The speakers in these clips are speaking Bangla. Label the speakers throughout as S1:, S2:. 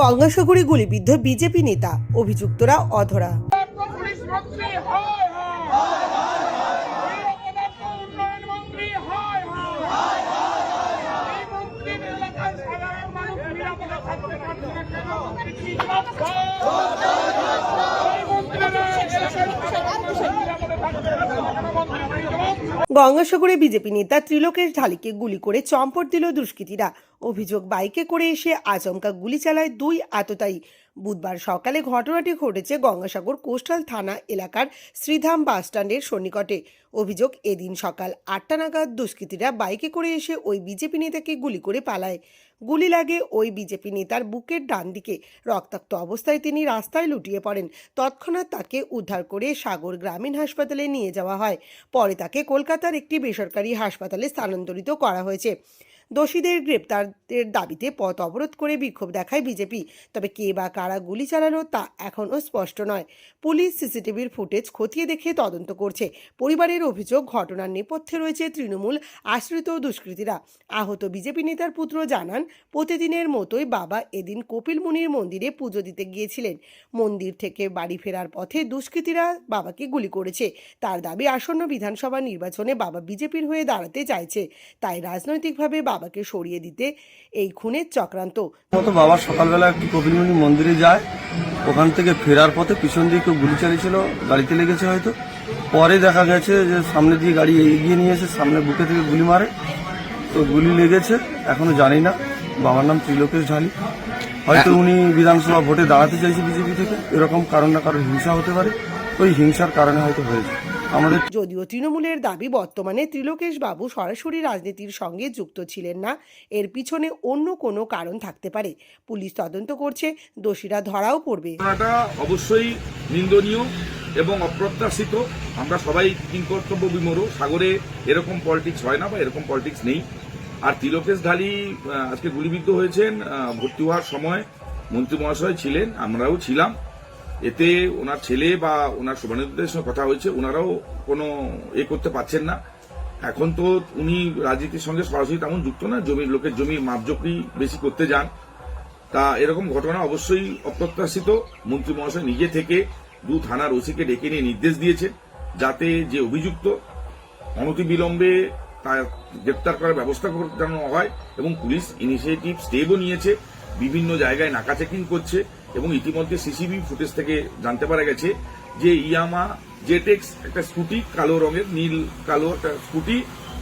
S1: গঙ্গাসাগরে গুলিবিদ্ধ বিজেপি নেতা, অভিযুক্তরা অধরা। গঙ্গাসাগরে বিজেপি নেতা ত্রিলোকেশ ঢালিকে গুলি করে চম্পট দিল দুষ্কৃতীরা। অভিযোগ, বাইকে করে এসে আচমকা গুলি চালায় দুই আততায়ী। বুধবার সকালে ঘটনাটি ঘটেছে গঙ্গাসাগর কোস্টাল থানা এলাকার শ্রীধাম বাসস্ট্যান্ডের সন্নিকটে। অভিযোগ, এদিন সকাল 8টা নাগাদ দুষ্কৃতীরা বাইকে করে এসে ওই বিজেপি নেতাকে গুলি করে পালায়। গুলি লাগে ওই বিজেপি নেতার বুকের ডান দিকে। রক্তাক্ত অবস্থায় তিনি রাস্তায় লুটিয়ে পড়েন। তৎক্ষণাৎ তাকে উদ্ধার করে সাগর গ্রামীণ হাসপাতালে নিয়ে যাওয়া হয়। পরে তাকে কলকাতার একটি বেসরকারি হাসপাতালে স্থানান্তরিত করা হয়েছে। দোষীদের গ্রেপ্তারের দাবিতে পথ অবরোধ করে বিক্ষোভ দেখায় বিজেপি। তবে কে বা কারা গুলি চালালো তা এখনও স্পষ্ট নয়। পুলিশ সিসিটিভির ফুটেজ খতিয়ে দেখে তদন্ত করছে। পরিবারের অভিযোগ, ঘটনার নেপথ্যে রয়েছে তৃণমূল আশ্রিত দুষ্কৃতীরা। আহত বিজেপি নেতার পুত্র জানান, প্রতিদিনের মতোই বাবা এদিন কপিল মুনির মন্দিরে পুজো দিতে গিয়েছিলেন। মন্দির থেকে বাড়ি ফেরার পথে দুষ্কৃতীরা বাবাকে গুলি করেছে। তার দাবি, আসন্ন বিধানসভা নির্বাচনে বাবা বিজেপির হয়ে দাঁড়াতে চাইছে, তাই রাজনৈতিকভাবে বাবাকে সরিয়ে দিতে এই খুনের চক্রান্ত।
S2: বাবা সকালবেলা একটি কপিলমুনি মন্দিরে যায়, ওখান থেকে ফেরার পথে পিছন দিয়ে কেউ গুলি চালিয়েছিল, গাড়িতে লেগেছে হয়তো। পরে দেখা গেছে যে সামনে দিয়ে গাড়ি এগিয়ে নিয়ে এসে সামনে বুকে থেকে গুলি মারে, তো গুলি লেগেছে। এখনো জানি না। বাবার নাম ত্রিলোকেশ ঢালি। হয়তো উনি বিধানসভা ভোটে দাঁড়াতে চাইছে বিজেপি থেকে, এরকম কারণ না কারণ হিংসা হতে পারে, ওই হিংসার কারণে হয়তো হয়েছে।
S1: যদিও তৃণমূলের দাবি, বর্তমানে ত্রিলোকেশ বাবু সরাসরি রাজনীতির সঙ্গে যুক্ত ছিলেন না। এর পিছনে অন্য কোনো কারণ থাকতে পারে। পুলিশ তদন্ত করছে, দোষীরা ধরাও পড়বে।
S3: ঘটনাটা অবশ্যই নিন্দনীয় এবং অপ্রত্যাশিত। আমরা সবাই কিংকর্তব্য বিমূঢ়। সাগরে এরকম পলিটিক্স হয় না বা এরকম পলিটিক্স নেই। আর ত্রিলোকেশ ঢালি আজকে গুলিবিদ্ধ হয়েছেন। ভর্তি হওয়ার সময় মন্ত্রী মহাশয় ছিলেন, আমরাও ছিলাম। এতে ওনার ছেলে বা ওনার শুভানুদ্দের সঙ্গে কথা হয়েছে, ওনারাও কোনো করতে পারছেন না। এখন তো উনি রাজনীতির সঙ্গে সরাসরি তেমন যুক্ত না, জমির লোকের জমির মাপজোপি বেশি করতে যান। তা এরকম ঘটনা অবশ্যই অপ্রত্যাশিত। মন্ত্রী মহাশয় নিজে থেকে দু থানার ওসিকে ডেকে নিয়ে নির্দেশ দিয়েছেন যাতে যে অভিযুক্ত অনতিবিলম্বে তা গ্রেপ্তার করার ব্যবস্থা করানো হয়, এবং পুলিশ ইনিশিয়েটিভ স্টেপও নিয়েছে, বিভিন্ন জায়গায় নাকা চেকিং করছে। এবং ইতিমধ্যে সিসিটিভি ফুটেজ থেকে জানতে পারা গেছে যে ইয়ামা জেটেক্স একটা স্কুটি, কালো রঙের, নীল কালো একটা স্কুটি,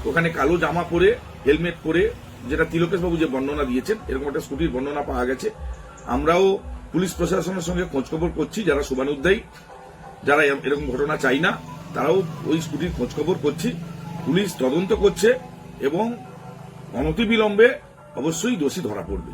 S3: ওখানে কালো জামা পরে হেলমেট পরে, যেটা ত্রিলোকেশ বাবু যে বর্ণনা দিয়েছেন, এরকম একটা স্কুটির বর্ণনা পাওয়া গেছে। আমরাও পুলিশ প্রশাসনের সঙ্গে খোঁজখবর করছি, যারা শুভানুদ্দায়ী, যারা এরকম ঘটনা চাই না, তারাও ওই স্কুটির খোঁজখবর করছি। পুলিশ তদন্ত করছে এবং অনতিবিলম্বে অবশ্যই দোষী ধরা পড়বে।